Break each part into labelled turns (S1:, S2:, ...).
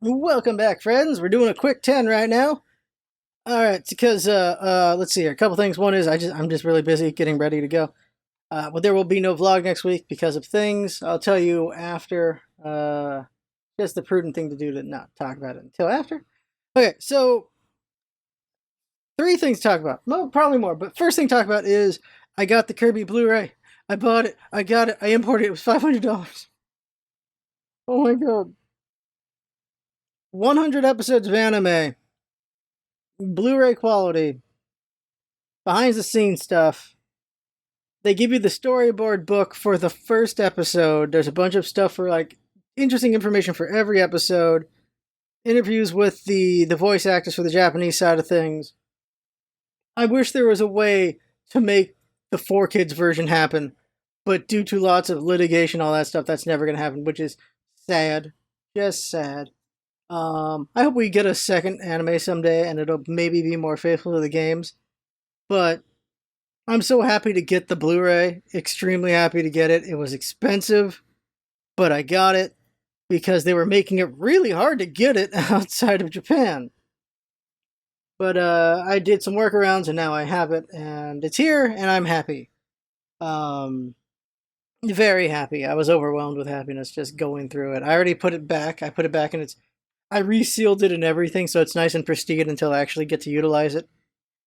S1: Welcome back, friends. We're doing a quick 10 right now. All right, because let's see here. A couple things. One is I'm just really busy getting ready to go. But there will be no vlog next week because of things. I'll tell you after. Just the prudent thing to do to not talk about it until after. Okay, so three things to talk about. No, probably more. But first thing to talk about is I got the Kirby Blu-ray. I bought it. I got it. I imported it. It was $500. Oh my god. 100 episodes of anime. Blu-ray quality, behind the scenes stuff. They give you the storyboard book for the first episode. There's a bunch of stuff for like interesting information for every episode. Interviews with the voice actors for the Japanese side of things. I wish there was a way to make the 4Kids version happen, but due to lots of litigation, all that stuff, that's never going to happen, which is sad. Just sad. I hope we get a second anime someday and it'll maybe be more faithful to the games. But I'm so happy to get the Blu-ray. Extremely happy to get it. It was expensive, but I got it because they were making it really hard to get it outside of Japan. But I did some workarounds and now I have it and it's here and I'm happy. Very happy. I was overwhelmed with happiness just going through it. I already put it back. I put it back in its... I resealed it and everything, so it's nice and pristine until I actually get to utilize it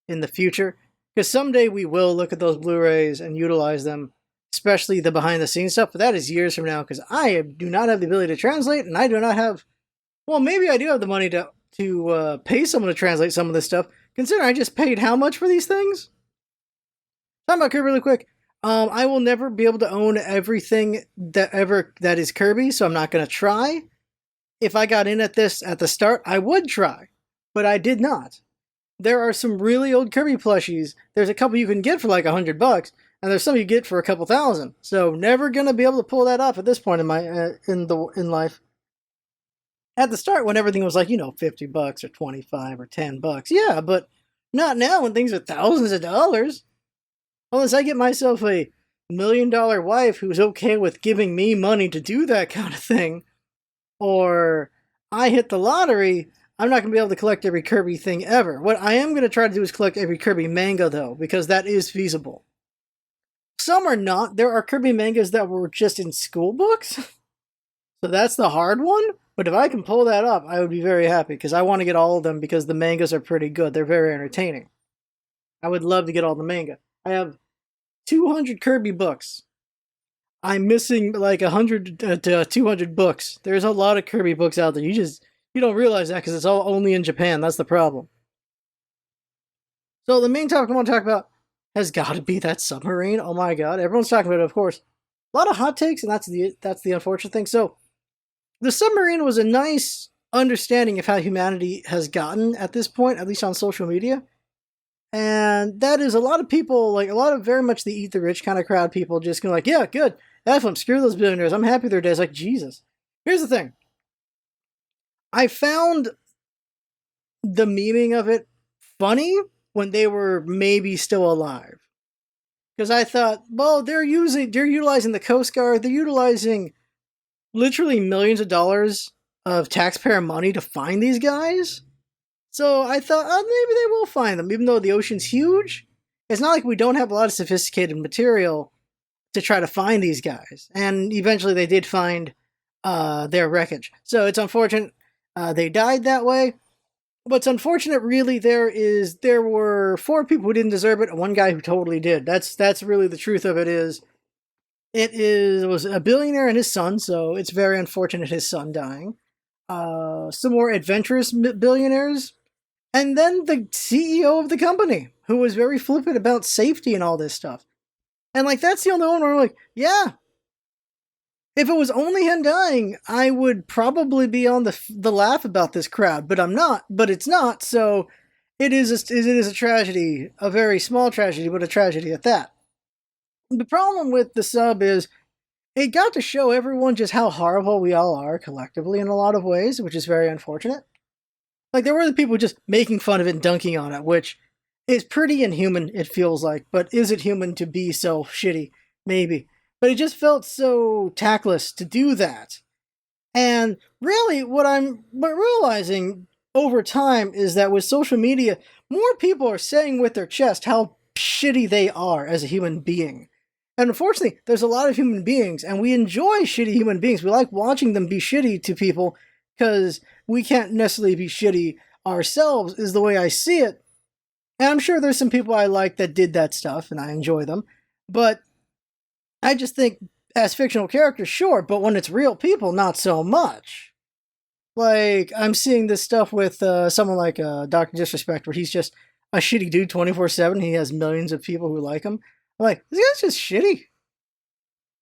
S1: in the future. Because someday we will look at those Blu-rays and utilize them, especially the behind-the-scenes stuff, but that is years from now, because I do not have the ability to translate, and I do not have... Well, maybe I do have the money to pay someone to translate some of this stuff, considering I just paid how much for these things? Talking about Kirby really quick. I will never be able to own everything that is Kirby, so I'm not going to try. If I got in at this at the start, I would try, but I did not. There are some really old Kirby plushies. There's a couple you can get for like $100, and there's some you get for a couple thousand. So never gonna be able to pull that off at this point in my in life. At the start, when everything was like $50 or 25 or $10, yeah, but not now when things are thousands of dollars. Unless I get myself a $1 million wife who's okay with giving me money to do that kind of thing. Or I hit the lottery, I'm not going to be able to collect every Kirby thing ever. What I am going to try to do is collect every Kirby manga, though, because that is feasible. Some are not. There are Kirby mangas that were just in school books. So that's the hard one. But if I can pull that up, I would be very happy, because I want to get all of them because the mangas are pretty good. They're very entertaining. I would love to get all the manga. I have 200 Kirby books. I'm missing like 100 to 200 books. There's a lot of Kirby books out there. You don't realize that because it's all only in Japan. That's the problem. So the main topic I want to talk about has got to be that submarine. Oh my god, everyone's talking about it, of course. A lot of hot takes, and that's the unfortunate thing. So the submarine was a nice understanding of how humanity has gotten at this point, at least on social media. And that is a lot of people, like a lot of very much the eat the rich kind of crowd people just going like, yeah, good. F them, screw those billionaires. I'm happy they're dead. It's like, Jesus. Here's the thing. I found the meaning of it funny when they were maybe still alive. Because I thought, well, they're utilizing the Coast Guard. They're utilizing literally millions of dollars of taxpayer money to find these guys. So I thought, oh, maybe they will find them, even though the ocean's huge. It's not like we don't have a lot of sophisticated material to try to find these guys. And eventually they did find their wreckage. So it's unfortunate they died that way. What's unfortunate, really, there were 4 people who didn't deserve it, and 1 guy who totally did. That's really the truth of it is. It was a billionaire and his son, so it's very unfortunate his son dying. Some more adventurous billionaires. And then the CEO of the company, who was very flippant about safety and all this stuff. And like, that's the only one where I'm like, yeah. If it was only him dying, I would probably be on the laugh about this crowd, but I'm not. But it's not, so it is a tragedy, a very small tragedy, but a tragedy at that. The problem with the sub is it got to show everyone just how horrible we all are collectively in a lot of ways, which is very unfortunate. Like, there were the people just making fun of it and dunking on it, which is pretty inhuman, it feels like. But is it human to be so shitty? Maybe. But it just felt so tactless to do that. And really, what I'm realizing over time is that with social media, more people are saying with their chest how shitty they are as a human being. And unfortunately, there's a lot of human beings, and we enjoy shitty human beings. We like watching them be shitty to people because we can't necessarily be shitty ourselves, is the way I see it. And I'm sure there's some people I like that did that stuff, and I enjoy them. But I just think, as fictional characters, sure, but when it's real people, not so much. Like, I'm seeing this stuff with someone like Dr. Disrespect, where he's just a shitty dude 24/7. He has millions of people who like him. I'm like, this guy's just shitty.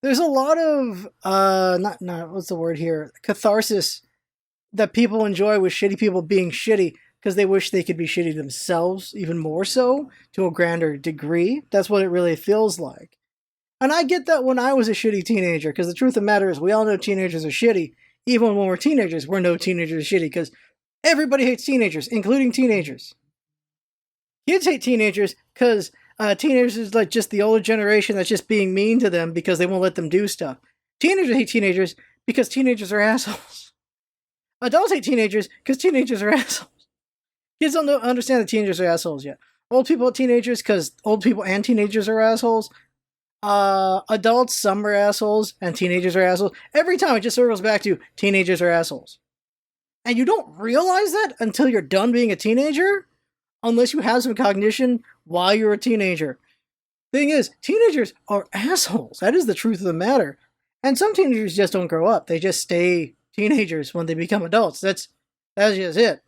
S1: There's a lot of, not what's the word here? Catharsis that people enjoy with shitty people being shitty because they wish they could be shitty themselves, even more so, to a grander degree. That's what it really feels like. And I get that when I was a shitty teenager, because the truth of the matter is we all know teenagers are shitty. Even when we're teenagers, we're no teenagers shitty, because everybody hates teenagers, including teenagers. Kids hate teenagers because teenagers is like just the older generation that's just being mean to them because they won't let them do stuff. Teenagers hate teenagers because teenagers are assholes. Adults hate teenagers because teenagers are assholes. Kids don't understand that teenagers are assholes yet. Old people hate teenagers because old people and teenagers are assholes. Adults, some are assholes, and teenagers are assholes. Every time it just circles back to teenagers are assholes. And you don't realize that until you're done being a teenager, unless you have some cognition while you're a teenager. Thing is, teenagers are assholes. That is the truth of the matter. And some teenagers just don't grow up. They just stay teenagers when they become adults. That's just it.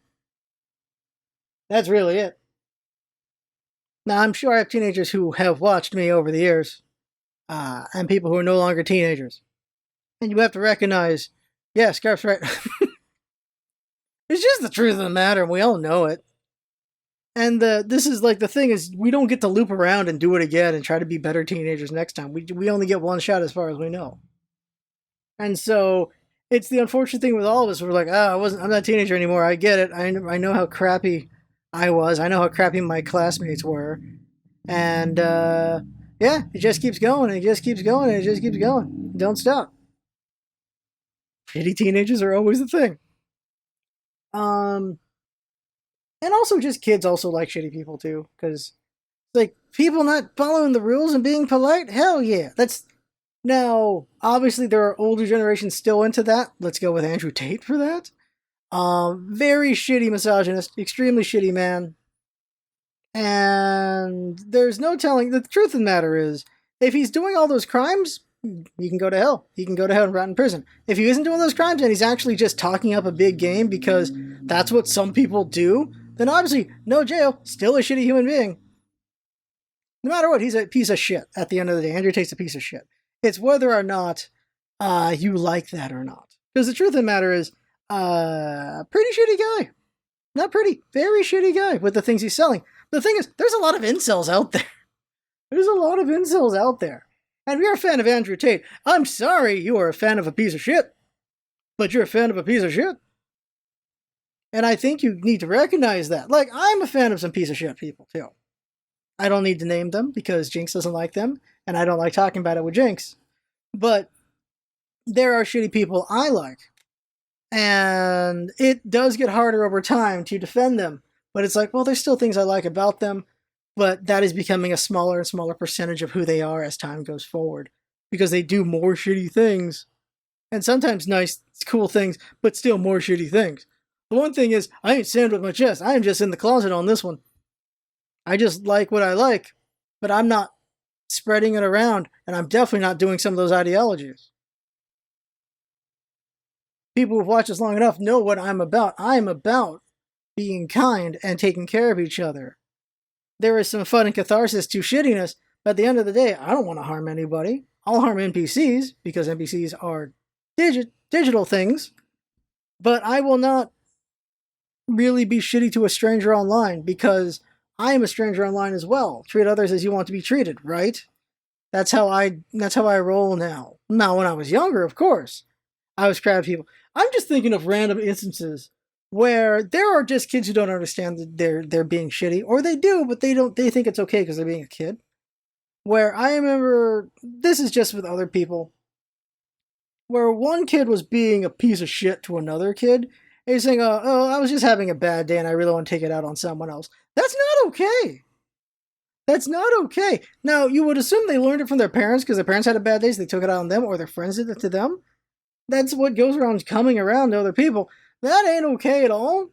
S1: That's really it. Now, I'm sure I have teenagers who have watched me over the years, and people who are no longer teenagers. And you have to recognize, yeah, Scarf's right. It's just the truth of the matter, and we all know it. And this is like the thing is, we don't get to loop around and do it again and try to be better teenagers next time. We only get one shot as far as we know. And so it's the unfortunate thing with all of us. We're like, I'm not a teenager anymore. I get it. I know how crappy I was. I know how crappy my classmates were. And yeah, it just keeps going. And it just keeps going. And it just keeps going. Don't stop. Shitty teenagers are always the thing. And also just kids also like shitty people too, because like people not following the rules and being polite, hell yeah. That's now obviously there are older generations still into that. Let's go with Andrew Tate for that. Very shitty misogynist, extremely shitty man. And there's no telling, the truth of the matter is, if he's doing all those crimes, he can go to hell. He can go to hell and rot in prison. If he isn't doing those crimes and he's actually just talking up a big game because that's what some people do, then obviously no jail, still a shitty human being. No matter what, he's a piece of shit at the end of the day. Andrew Tate's a piece of shit. It's whether or not you like that or not. Because the truth of the matter is, pretty shitty guy. Not pretty, very shitty guy with the things he's selling. The thing is, there's a lot of incels out there. There's a lot of incels out there. And if you're a fan of Andrew Tate, I'm sorry you are a fan of a piece of shit. But you're a fan of a piece of shit. And I think you need to recognize that. Like, I'm a fan of some piece of shit people, too. I don't need to name them because Jinx doesn't like them. And I don't like talking about it with Jinx. But there are shitty people I like. And it does get harder over time to defend them. But it's like, well, there's still things I like about them. But that is becoming a smaller and smaller percentage of who they are as time goes forward. Because they do more shitty things. And sometimes nice, cool things, but still more shitty things. The one thing is, I ain't saying with my chest. I am just in the closet on this one. I just like what I like. But I'm not spreading it around. And I'm definitely not doing some of those ideologies. People who've watched us long enough know what I'm about. I'm about being kind and taking care of each other. There is some fun and catharsis to shittiness, but at the end of the day, I don't want to harm anybody. I'll harm NPCs, because NPCs are digital things, but I will not really be shitty to a stranger online, because I am a stranger online as well. Treat others as you want to be treated, right? That's how I roll now. Now, when I was younger, of course, I was crap people. I'm just thinking of random instances where there are just kids who don't understand that they're being shitty, or they do, but they think it's okay because they're being a kid. Where I remember, this is just with other people, where one kid was being a piece of shit to another kid. And he's saying, oh, I was just having a bad day and I really want to take it out on someone else. That's not okay. That's not okay. Now, you would assume they learned it from their parents because their parents had a bad day, so they took it out on them, or their friends did it to them. That's what goes around coming around to other people. That ain't okay at all.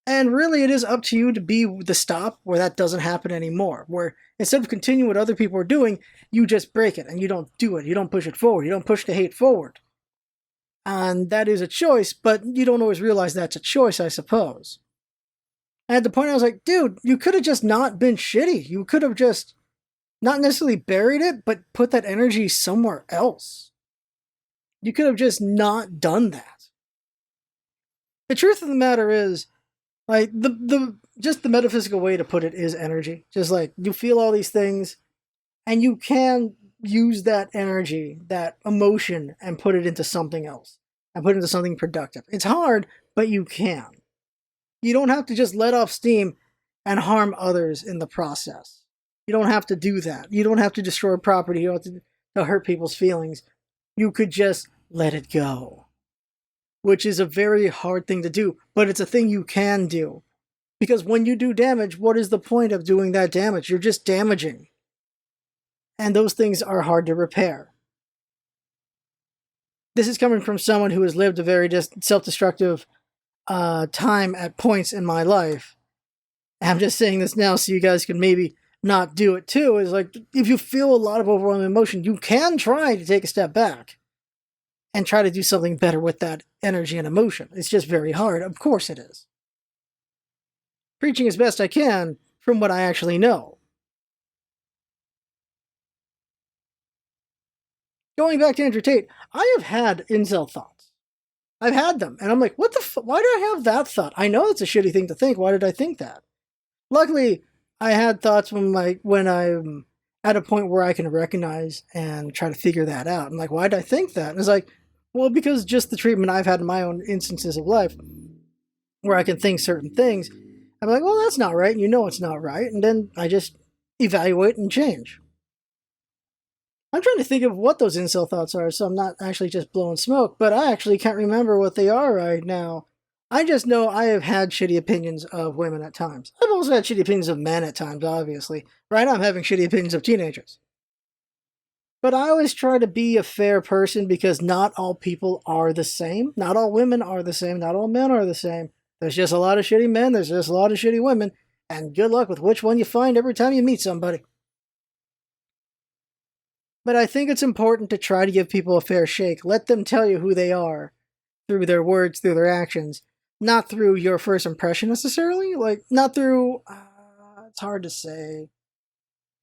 S1: And really, it is up to you to be the stop where that doesn't happen anymore. Where instead of continuing what other people are doing, you just break it and you don't do it. You don't push it forward. You don't push the hate forward. And that is a choice, but you don't always realize that's a choice, I suppose. And at the point I was like, dude, you could have just not been shitty. You could have just not necessarily buried it, but put that energy somewhere else. You could have just not done that. The truth of the matter is, like, just the metaphysical way to put it is energy. Just like, you feel all these things, and you can use that energy, that emotion, and put it into something else. And put it into something productive. It's hard, but you can. You don't have to just let off steam and harm others in the process. You don't have to do that. You don't have to destroy property. You don't have to hurt people's feelings. You could just let it go. Which is a very hard thing to do, but it's a thing you can do. Because when you do damage, what is the point of doing that damage? You're just damaging. And those things are hard to repair. This is coming from someone who has lived a very self-destructive time at points in my life. I'm just saying this now so you guys can maybe not do it too. Is like, if you feel a lot of overwhelming emotion, you can try to take a step back and try to do something better with that energy and emotion. It's just very hard. Of course it is. Preaching as best I can from what I actually know. Going back to Andrew Tate, I have had incel thoughts. I've had them, and I'm like, what the why did I have that thought? I know it's a shitty thing to think. Why did I think that? Luckily, I had thoughts when I'm at a point where I can recognize and try to figure that out. I'm like, why did I think that? And it's like, well, because just the treatment I've had in my own instances of life, where I can think certain things, I'm like, well, that's not right, and you know it's not right, and then I just evaluate and change. I'm trying to think of what those incel thoughts are, so I'm not actually just blowing smoke, but I actually can't remember what they are right now. I just know I have had shitty opinions of women at times. I've also had shitty opinions of men at times, obviously. Right now I'm having shitty opinions of teenagers. But I always try to be a fair person because not all people are the same. Not all women are the same. Not all men are the same. There's just a lot of shitty men. There's just a lot of shitty women. And good luck with which one you find every time you meet somebody. But I think it's important to try to give people a fair shake. Let them tell you who they are through their words, through their actions. Not through your first impression necessarily. Like, not through... it's hard to say.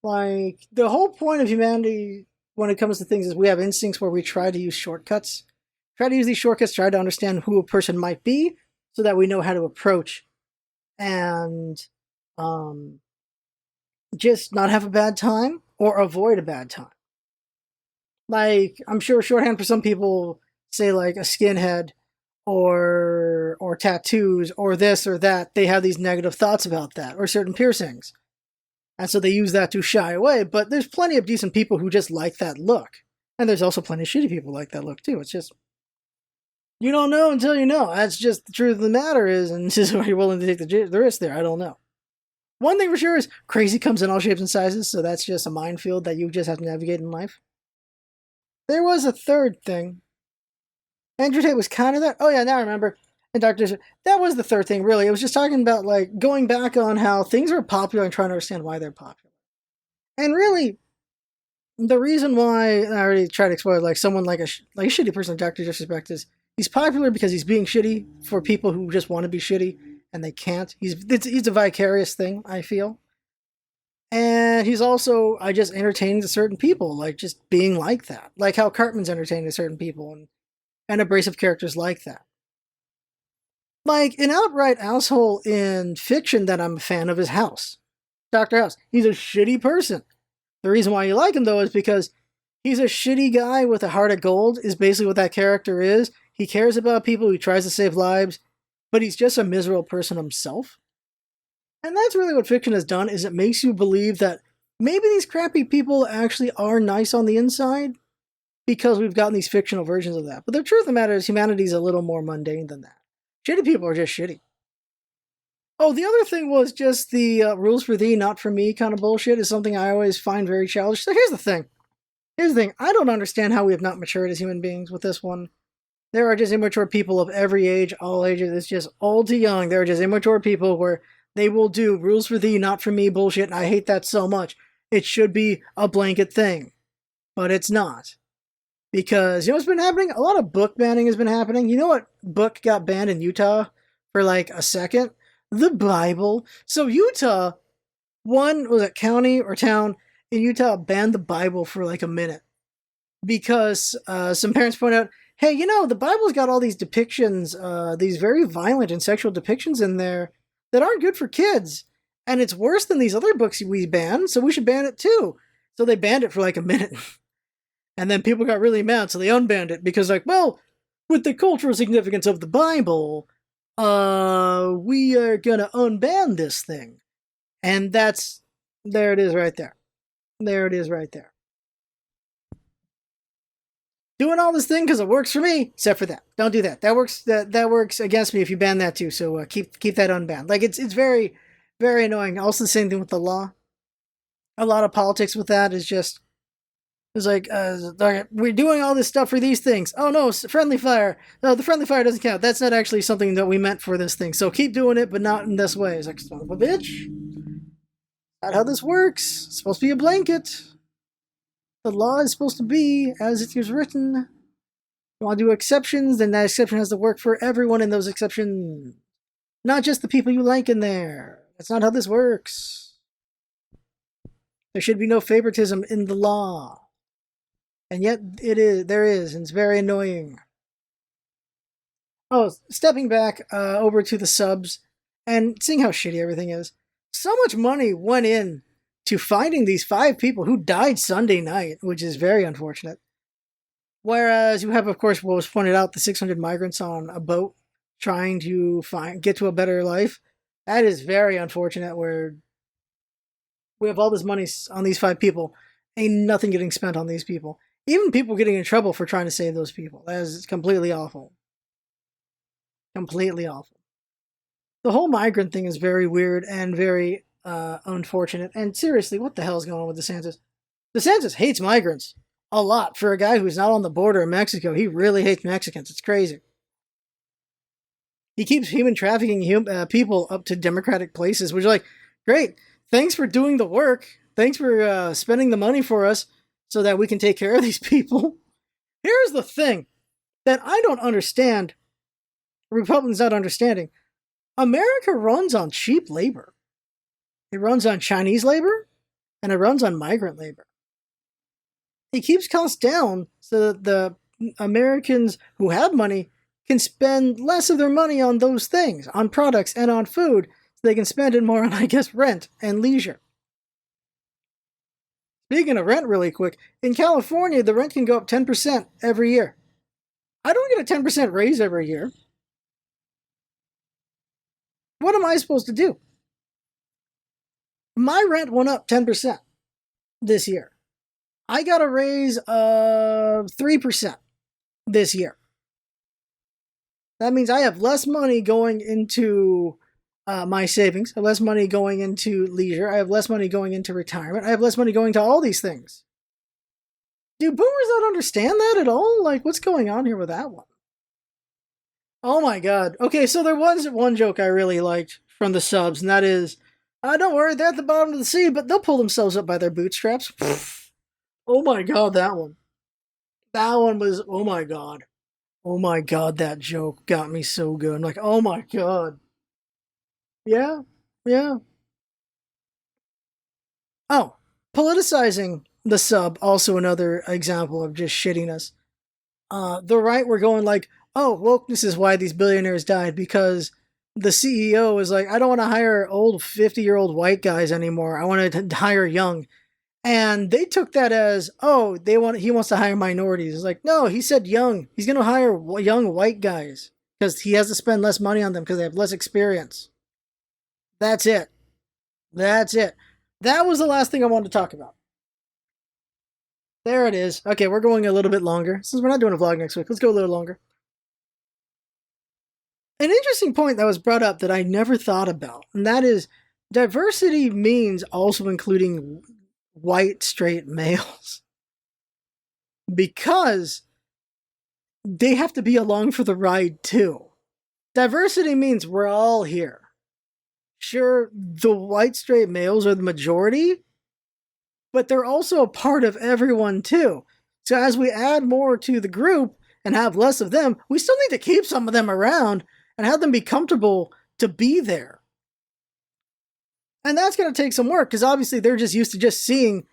S1: Like, the whole point of humanity when it comes to things is we have instincts where we try to use shortcuts. Try to use these shortcuts, try to understand who a person might be so that we know how to approach and just not have a bad time or avoid a bad time. Like, I'm sure shorthand for some people say like a skinhead or tattoos or this or that, they have these negative thoughts about that, or certain piercings. And so they use that to shy away, but there's plenty of decent people who just like that look. And there's also plenty of shitty people like that look too. It's just, you don't know until you know. That's just the truth of the matter is, and this is why you're willing to take the risk there. I don't know. One thing for sure is crazy comes in all shapes and sizes, so that's just a minefield that you just have to navigate in life. There was a third thing. Andrew Tate was kind of that. Oh yeah, now I remember. And Dr. That was the third thing, really. It was just talking about, like, going back on how things are popular and trying to understand why they're popular. And really, the reason why, I already tried to explain, like, someone like a shitty person like Dr. Disrespect is, he's popular because he's being shitty for people who just want to be shitty, and they can't. He's a vicarious thing, I feel. And he's also, I just entertaining to certain people, like, just being like that. Like how Cartman's entertaining to certain people, and abrasive characters like that. Like, an outright asshole in fiction that I'm a fan of is House. Dr. House. He's a shitty person. The reason why you like him, though, is because he's a shitty guy with a heart of gold, is basically what that character is. He cares about people, he tries to save lives, but he's just a miserable person himself. And that's really what fiction has done, is it makes you believe that maybe these crappy people actually are nice on the inside. because we've gotten these fictional versions of that. But the truth of the matter is humanity's a little more mundane than that. Shitty people are just shitty. Oh, the other thing was just the rules for thee, not for me kind of bullshit is something I always find very childish. So here's the thing. I don't understand how we have not matured as human beings with this one. There are just immature people of every age, all ages. It's just old to young. There are just immature people where they will do rules for thee, not for me bullshit, and I hate that so much. It should be a blanket thing, but it's not. Because, you know what's been happening? A lot of book banning has been happening. You know what book got banned in Utah for like a second? The Bible. So Utah, was it county or town in Utah banned the Bible for like a minute. Because some parents point out, hey, you know, the Bible's got all these depictions, these very violent and sexual depictions in there that aren't good for kids. And it's worse than these other books we ban, so we should ban it too. So they banned it for like a minute. And then people got really mad, so they unbanned it because, like, well, with the cultural significance of the Bible, we are gonna unban this thing. And there it is right there. There it is right there. Doing all this thing because it works for me, except for that. Don't do that. That works against me if you ban that too. So keep that unbanned. Like it's very, very annoying. Also, the same thing with the law. A lot of politics with that is just it's like we're doing all this stuff for these things. Oh no, friendly fire. No, the friendly fire doesn't count. That's not actually something that we meant for this thing. So keep doing it, but not in this way. It's like son of a bitch. Not how this works. It's supposed to be a blanket. The law is supposed to be as it is written. You want to do exceptions, then that exception has to work for everyone in those exceptions. Not just the people you like in there. That's not how this works. There should be no favoritism in the law. And yet there is, and it's very annoying. Oh, stepping back over to the subs and seeing how shitty everything is. So much money went in to finding these 5 people who died Sunday night, which is very unfortunate. Whereas you have, of course, what was pointed out, the 600 migrants on a boat trying to get to a better life. That is very unfortunate, where we have all this money on these 5 people. Ain't nothing getting spent on these people. Even people getting in trouble for trying to save those people. That is completely awful. Completely awful. The whole migrant thing is very weird and very unfortunate. And seriously, what the hell is going on with DeSantis? DeSantis hates migrants a lot. For a guy who's not on the border of Mexico, he really hates Mexicans. It's crazy. He keeps human trafficking people up to democratic places, which is like, great. Thanks for doing the work. Thanks for spending the money for us so that we can take care of these people. Here's the thing that I don't understand. Republicans not understanding. America runs on cheap labor. It runs on Chinese labor, and it runs on migrant labor. It keeps costs down so that the Americans who have money can spend less of their money on those things, on products and on food, so they can spend it more on, I guess, rent and leisure. Speaking of rent really quick, in California, the rent can go up 10% every year. I don't get a 10% raise every year. What am I supposed to do? My rent went up 10% this year. I got a raise of 3% this year. That means I have less money going into my savings. I have less money going into leisure. I have less money going into retirement. I have less money going to all these things. Do boomers not understand that at all? Like, what's going on here with that one? Oh my god. Okay, so there was one joke I really liked from the subs, and that is, don't worry, they're at the bottom of the sea, but they'll pull themselves up by their bootstraps. Oh my god, that one. That one was, oh my god. Oh my god, that joke got me so good. I'm like, oh my god. Yeah, yeah. Oh, politicizing the sub, also another example of just shittiness. The right were going like, oh, wokeness is why these billionaires died, because the CEO is like, I don't want to hire old 50-year-old white guys anymore. I want to hire young. And they took that as, oh, he wants to hire minorities. It's like, no, he said young. He's going to hire young white guys because he has to spend less money on them because they have less experience. That's it. That's it. That was the last thing I wanted to talk about. There it is. Okay, we're going a little bit longer. Since we're not doing a vlog next week, let's go a little longer. An interesting point that was brought up that I never thought about, and that is diversity means also including white straight males. Because they have to be along for the ride too. Diversity means we're all here. Sure, the white straight males are the majority, but they're also a part of everyone too. So as we add more to the group and have less of them, we still need to keep some of them around and have them be comfortable to be there. And that's going to take some work because obviously they're just used to just seeing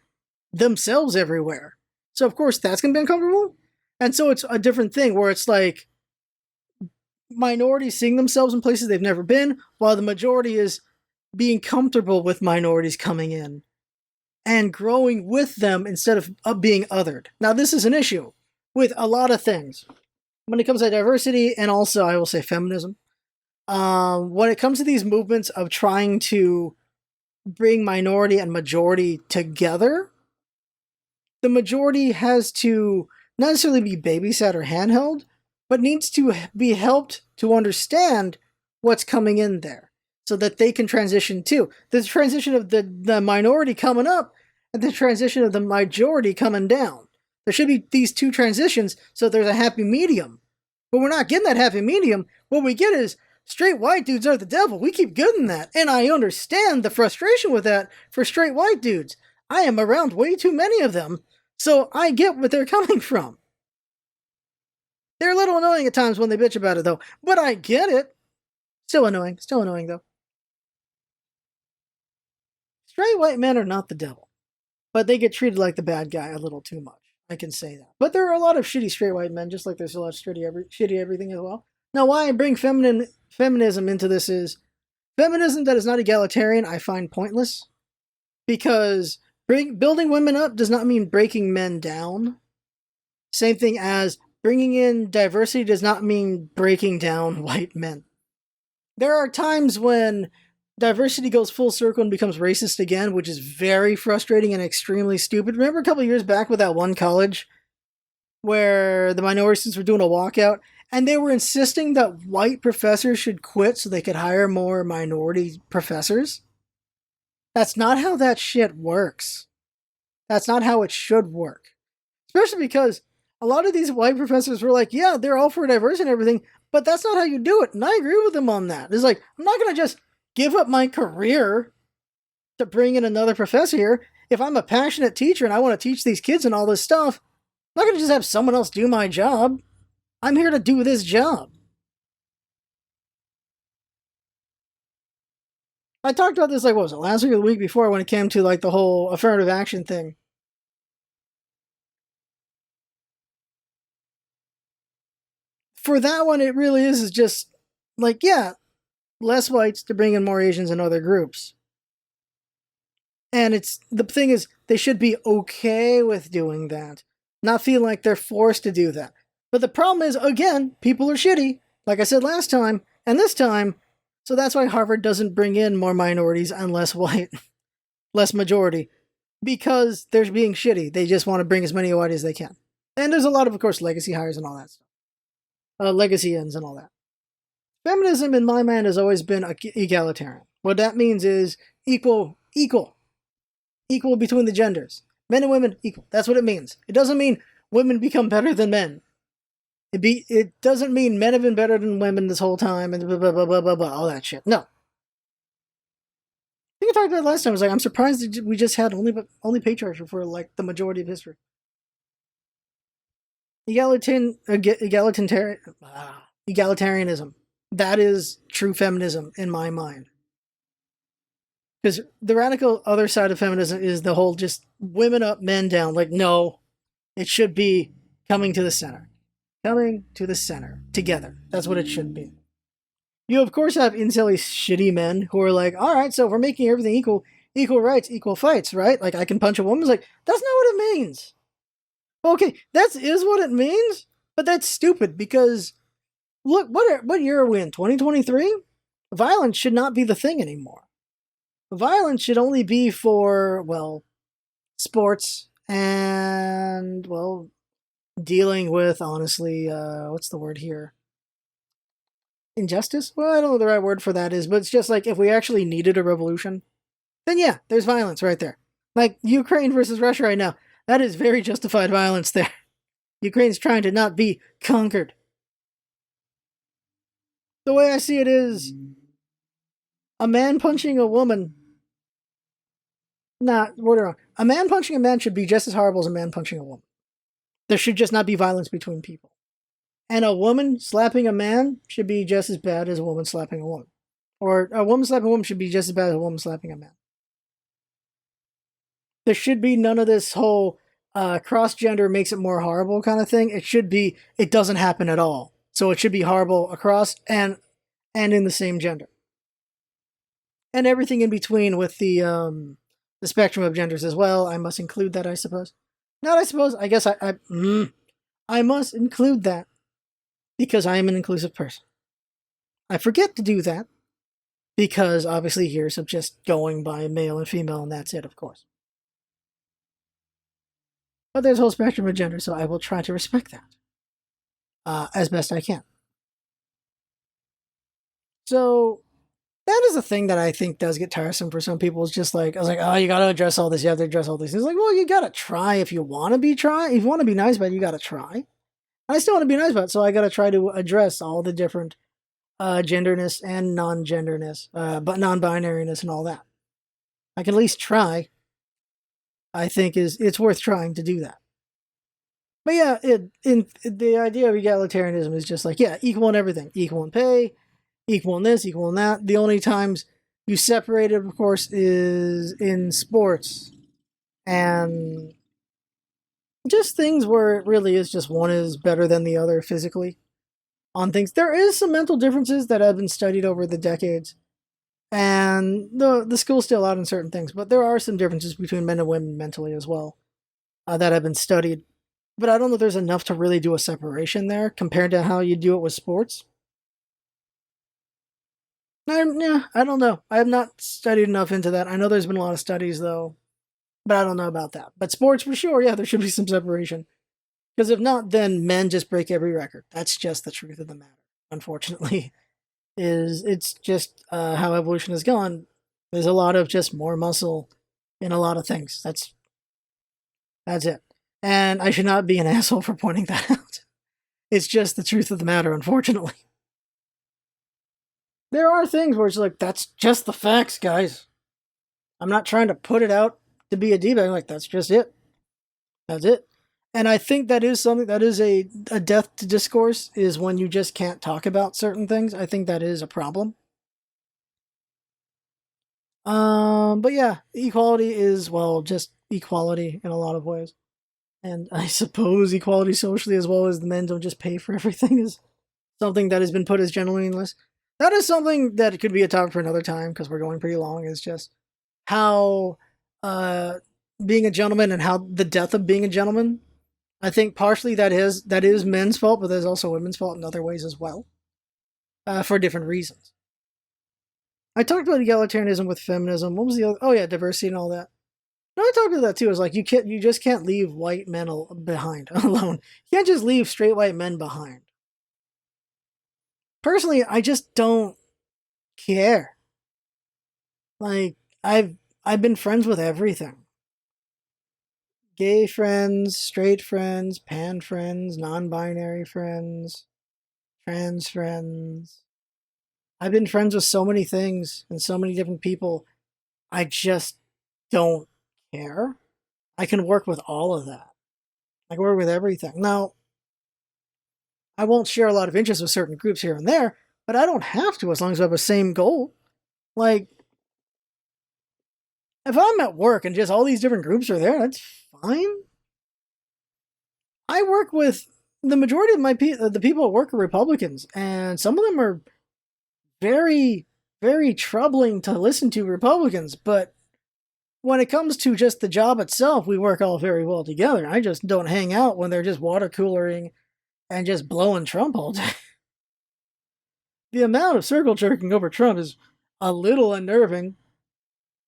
S1: themselves everywhere. So of course that's going to be uncomfortable. And so it's a different thing where it's like minorities seeing themselves in places they've never been, while the majority is being comfortable with minorities coming in and growing with them instead of being othered. Now, this is an issue with a lot of things when it comes to diversity and also, I will say, feminism. When it comes to these movements of trying to bring minority and majority together, the majority has to not necessarily be babysat or handheld, but needs to be helped to understand what's coming in there so that they can transition too. The transition of the minority coming up and the transition of the majority coming down. There should be these two transitions so there's a happy medium. But we're not getting that happy medium. What we get is straight white dudes are the devil. We keep getting that. And I understand the frustration with that for straight white dudes. I am around way too many of them, so I get what they're coming from. They're a little annoying at times when they bitch about it, though. But I get it. Still annoying. Still annoying, though. Straight white men are not the devil. But they get treated like the bad guy a little too much. I can say that. But there are a lot of shitty straight white men, just like there's a lot of shitty everything as well. Now, why I bring feminism into this is feminism that is not egalitarian, I find pointless. Because building women up does not mean breaking men down. Same thing as bringing in diversity does not mean breaking down white men. There are times when diversity goes full circle and becomes racist again, which is very frustrating and extremely stupid. Remember a couple of years back with that one college where the minority students were doing a walkout and they were insisting that white professors should quit so they could hire more minority professors? That's not how that shit works. That's not how it should work. Especially because a lot of these white professors were like, yeah, they're all for diversity and everything, but that's not how you do it. And I agree with them on that. It's like, I'm not going to just give up my career to bring in another professor here. If I'm a passionate teacher and I want to teach these kids and all this stuff, I'm not going to just have someone else do my job. I'm here to do this job. I talked about this, like, what was it, last week or the week before when it came to, like, the whole affirmative action thing. For that one, it really is just, like, yeah, less whites to bring in more Asians and other groups. And the thing is, they should be okay with doing that. Not feel like they're forced to do that. But the problem is, again, people are shitty, like I said last time, and this time, so that's why Harvard doesn't bring in more minorities and less white, less majority, because they're being shitty. They just want to bring as many white as they can. And there's a lot of course, legacy hires and all that stuff. Legacy ends and all that. Feminism, in my mind, has always been egalitarian. What that means is equal between the genders. Men and women, equal. That's what it means. It doesn't mean women become better than men. It doesn't mean men have been better than women this whole time and blah, blah, blah, blah, blah, blah, all that shit. No. I think I talked about it last time. I was like, I'm surprised that we just had only patriarchy for, like, the majority of history. Egalitarianism. That is true feminism in my mind. Because the radical other side of feminism is the whole just women up, men down. Like, no, it should be coming to the center. Coming to the center. Together. That's what it should be. You, of course, have incelly shitty men who are like, all right, so if we're making everything equal, equal rights, equal fights, right? Like, I can punch a woman. It's like, that's not what it means. Okay, that is what it means, but that's stupid because, look, what year are we in? 2023? Violence should not be the thing anymore. Violence should only be for, well, sports and, well, dealing with, honestly, what's the word here? Injustice? Well, I don't know what the right word for that is, but it's just like if we actually needed a revolution, then yeah, there's violence right there. Like Ukraine versus Russia right now. That is very justified violence there. Ukraine's trying to not be conquered. The way I see it is a man punching a woman. Nah, word wrong. A man punching a man should be just as horrible as a man punching a woman. There should just not be violence between people. And a woman slapping a man should be just as bad as a woman slapping a woman. Or a woman slapping a woman should be just as bad as a woman slapping a man. There should be none of this whole cross-gender makes it more horrible kind of thing. It should be, it doesn't happen at all. So it should be horrible across and in the same gender. And everything in between with the spectrum of genders as well. I must include that, I suppose. Not I suppose, I guess I must include that because I am an inclusive person. I forget to do that because obviously years of just going by male and female and that's it, of course. But there's a whole spectrum of gender, so I will try to respect that as best I can. So that is a thing that I think does get tiresome for some people. It's just like, I was like, oh, you gotta address all this, you have to address all these things. Like, well, you gotta try if you wanna be if you wanna be nice about it, you gotta try. I still wanna be nice about it, so I gotta try to address all the different genderness and non-genderness, but non-binariness and all that. I can at least try. I think it's worth trying to do that. But yeah, the idea of egalitarianism is just like, yeah, equal in everything. Equal in pay, equal in this, equal in that. The only times you separate it, of course, is in sports. And just things where it really is just one is better than the other physically on things. There is some mental differences that have been studied over the decades. And the school's still out in certain things, but there are some differences between men and women mentally as well that have been studied. But I don't know if there's enough to really do a separation there compared to how you do it with sports. I don't know. I have not studied enough into that. I know there's been a lot of studies, though, but I don't know about that. But sports, for sure, yeah, there should be some separation. Because if not, then men just break every record. That's just the truth of the matter, unfortunately. It's just how evolution has gone. There's a lot of just more muscle in a lot of things. That's it. And I should not be an asshole for pointing that out. It's just the truth of the matter, unfortunately. There are things where it's like, that's just the facts, guys. I'm not trying to put it out to be a D-bag. Like, that's just it. That's it. And I think that is something that is a death to discourse, is when you just can't talk about certain things. I think that is a problem. But yeah, equality is, well, just equality in a lot of ways. And I suppose equality socially, as well as the men don't just pay for everything, is something that has been put as generally meaningless. That is something that could be a topic for another time, because we're going pretty long, is just how being a gentleman and how the death of being a gentleman. I think partially that is men's fault, but there's also women's fault in other ways as well, for different reasons. I talked about egalitarianism with feminism. What was the other? Oh yeah, diversity and all that. No, I talked about that too. It's like you just can't leave white men behind alone. You can't just leave straight white men behind. Personally, I just don't care. Like I've been friends with everything. Gay friends, straight friends, pan friends, non-binary friends, trans friends. I've been friends with so many things and so many different people. I just don't care. I can work with all of that. I can work with everything. Now, I won't share a lot of interests with certain groups here and there, but I don't have to as long as I have the same goal. Like, if I'm at work and just all these different groups are there, that's fine. I work with the majority of the people at work are Republicans, and some of them are very, very troubling to listen to, Republicans, but when it comes to just the job itself, we work all very well together. I just don't hang out when they're just water coolering and just blowing Trump all day. The amount of circle jerking over Trump is a little unnerving,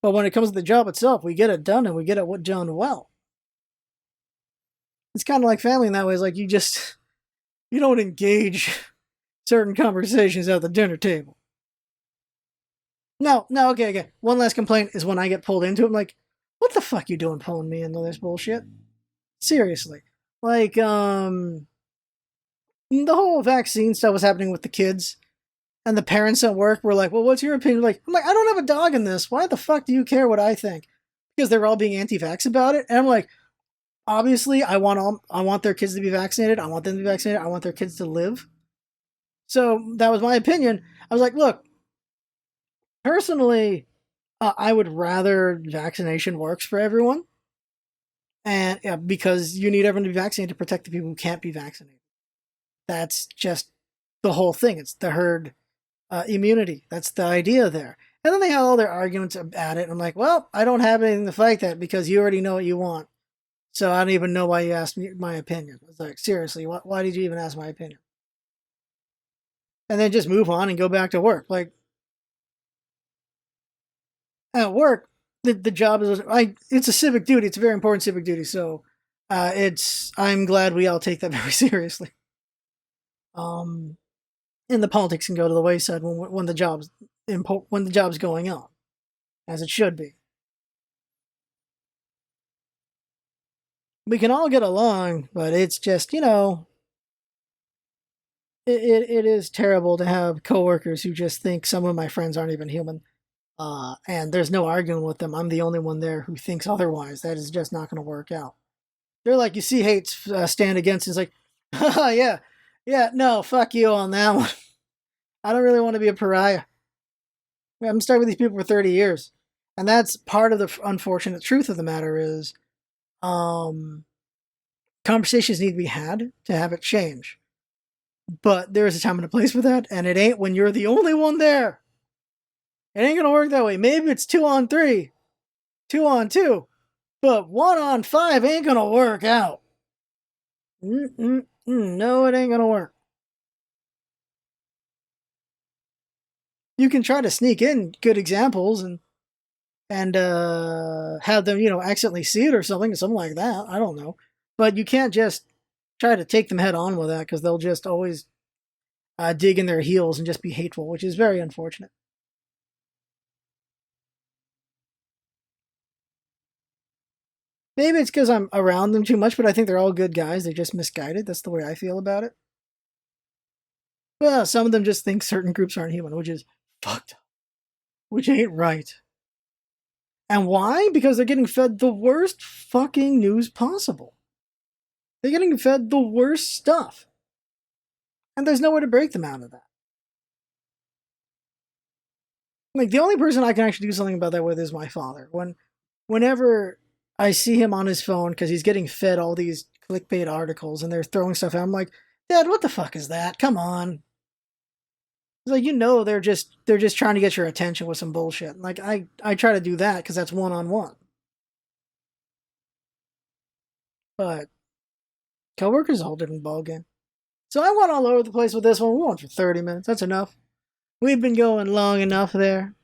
S1: but when it comes to the job itself, we get it done and we get it done well. It's kind of like family in that way. It's like you don't engage certain conversations at the dinner table. No, okay. One last complaint is when I get pulled into it. I'm like, what the fuck you doing pulling me into this bullshit? Seriously. Like, the whole vaccine stuff was happening with the kids. And the parents at work were like, well, what's your opinion? Like, I'm like, I don't have a dog in this. Why the fuck do you care what I think? Because they're all being anti-vax about it. And I'm like, obviously, I want their kids to be vaccinated. I want them to be vaccinated. I want their kids to live. So that was my opinion. I was like, look, personally, I would rather vaccination works for everyone. And because you need everyone to be vaccinated to protect the people who can't be vaccinated. That's just the whole thing. It's the herd immunity. That's the idea there. And then they had all their arguments about it. And I'm like, well, I don't have anything to fight that because you already know what you want. So I don't even know why you asked me my opinion. It's like, seriously, why did you even ask my opinion? And then just move on and go back to work. Like, at work, the job is it's a civic duty. It's a very important civic duty. So I'm glad we all take that very seriously. And the politics can go to the wayside when the job's going on, as it should be. We can all get along, but it's just, it is terrible to have coworkers who just think some of my friends aren't even human. And there's no arguing with them. I'm the only one there who thinks otherwise. That is just not going to work out. They're like, you see hate stand against. It's like, yeah, no, fuck you on that one. I don't really want to be a pariah. I'm stuck with these people for 30 years. And that's part of the unfortunate truth of the matter is conversations need to be had to have it change. But there is a time and a place for that, and it ain't when you're the only one there. It ain't going to work that way. Maybe it's 2-on-3, 2-on-2, but 1-on-5 ain't going to work out. No, it ain't going to work. You can try to sneak in good examples and have them, accidentally see it or something like that. I don't know. But you can't just try to take them head on with that because they'll just always dig in their heels and just be hateful, which is very unfortunate. Maybe it's because I'm around them too much, but I think they're all good guys. They're just misguided. That's the way I feel about it. Well, some of them just think certain groups aren't human, which is fucked up. Which ain't right. And why? Because they're getting fed the worst fucking news possible. They're getting fed the worst stuff. And there's no way to break them out of that. Like, the only person I can actually do something about that with is my father. Whenever I see him on his phone, because he's getting fed all these clickbait articles and they're throwing stuff at him, I'm like, Dad, what the fuck is that? Come on. It's like, they're just trying to get your attention with some bullshit. Like, I try to do that because that's one-on-one. But coworkers is a whole different ballgame. So I went all over the place with this one. We went for 30 minutes. That's enough. We've been going long enough there.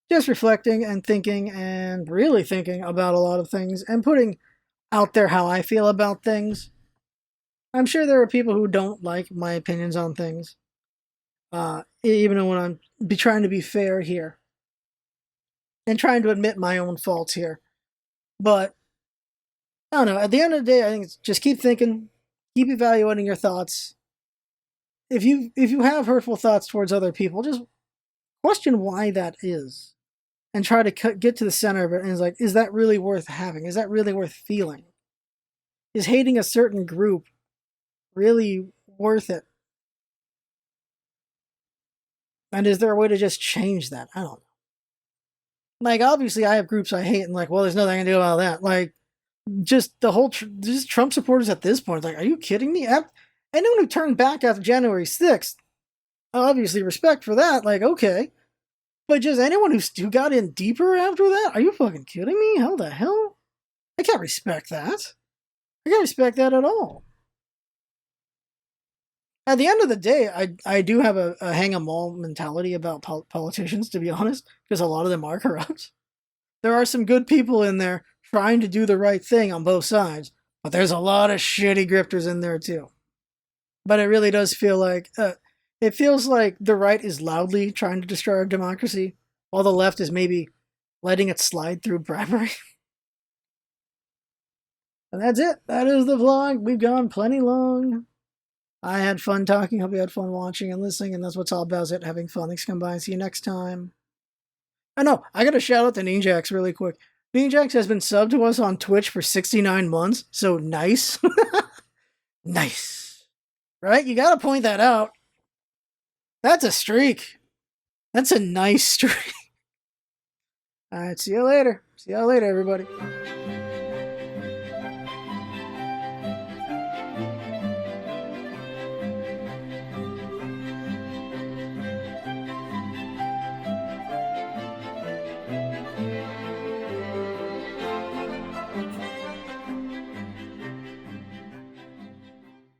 S1: Just reflecting and thinking and really thinking about a lot of things and putting out there how I feel about things. I'm sure there are people who don't like my opinions on things. Even when I'm trying to be fair here. And trying to admit my own faults here. But, I don't know. At the end of the day, I think it's just keep thinking. Keep evaluating your thoughts. If you have hurtful thoughts towards other people, just question why that is. And try to get to the center of it. And it's like, is that really worth having? Is that really worth feeling? Is hating a certain group really worth it? And is there a way to just change that? I don't know. Like, obviously, I have groups I hate, and like, well, there's nothing I can do about that. Like, just the whole just Trump supporters at this point. It's like, are you kidding me? Anyone who turned back after January 6th, obviously respect for that. Like, okay. But just anyone who got in deeper after that? Are you fucking kidding me? How the hell? I can't respect that. I can't respect that at all. At the end of the day, I do have a hang 'em all mentality about politicians, to be honest, because a lot of them are corrupt. There are some good people in there trying to do the right thing on both sides, But there's a lot of shitty grifters in there too. But it really does feel like it feels like the right is loudly trying to destroy our democracy, while the left is maybe letting it slide through bribery. And that's it. That is the vlog. We've gone plenty long. I had fun talking. Hope you had fun watching and listening. And that's what's all about it. Having fun. Thanks for coming by. And see you next time. Oh no, I got to shout out to Ninjax really quick. Ninjax has been subbed to us on Twitch for 69 months. So nice. Nice. Right? You got to point that out. That's a streak. That's a nice streak. All right. See you later. See y'all later, everybody.